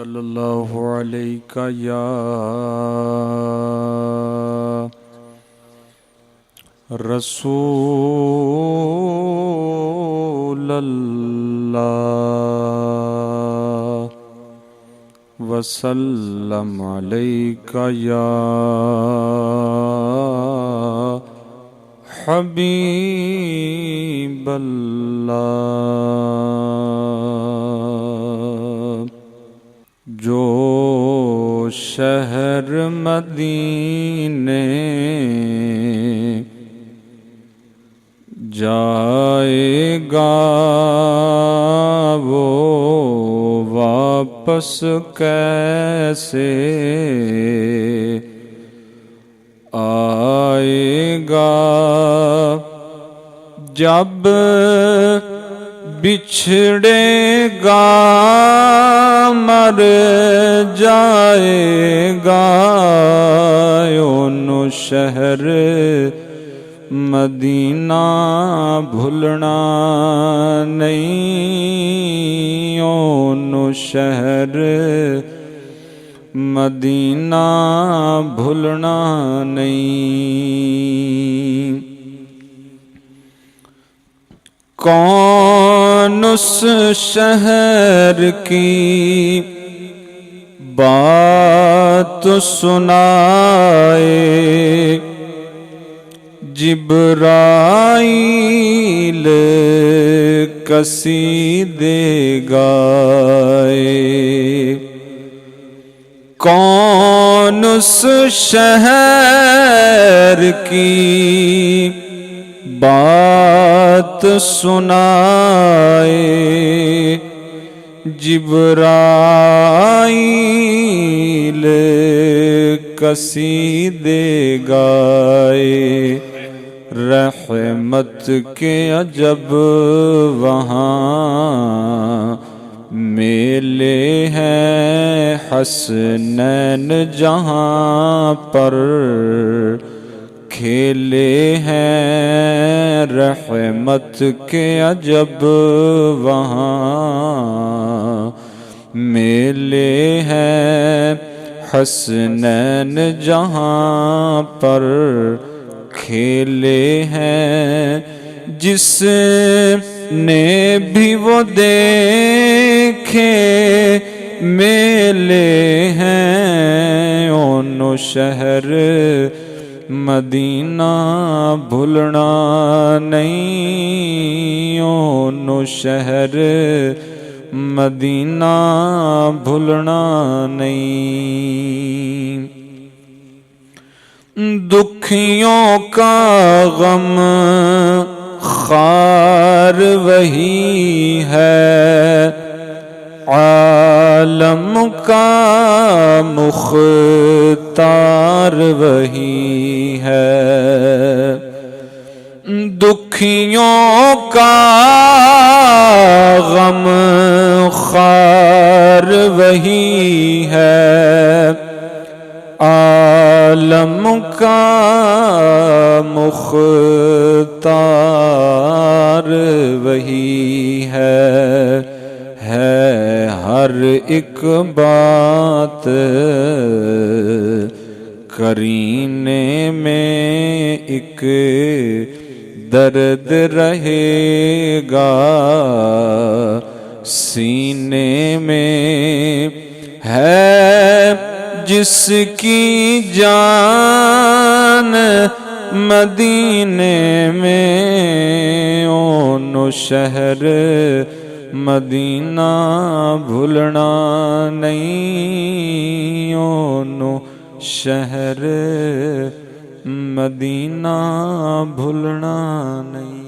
صلی اللہ علیہ یا رسول اللہ وسلم علیہ یا حبیب اللہ۔ جو شہر مدینے جائے گا وہ واپس کیسے آئے گا؟ جب بچھڑے گا مر جائے گا، یوں شہر مدینہ بھولنا نہیں، یوں شہر مدینہ بھولنا نہیں۔ کون اس شہر کی بات سنائے، جبرائیل قصیدے گائے۔ کون اس شہر کی بات سنائے، جبرائیل قصیدے گائے۔ رحمت کے عجب وہاں میلے ہیں، حسنین جہاں پر کھیلے ہیں۔ رحمت کے عجب وہاں میلے ہیں، حسنین جہاں پر کھیلے ہیں۔ جس نے بھی وہ دیکھے میلے ہیں، اونو شہر مدینہ بھولنا نہیں، اونو شہر مدینہ بھولنا نہیں۔ دکھیوں کا غم خوار وہی ہے، عالم کا مختار وہی ہے۔ دکھیوں کا غم خوار وہی ہے، عالم کا مختار وہی ہے۔ ہر ایک بات قرینے میں ایک درد رہے گا، سینے میں ہے جس کی جان مدینے میں، اونو شہر مدینہ بھولنا نہیں، اونو شہر مدینہ بھولنا نہیں۔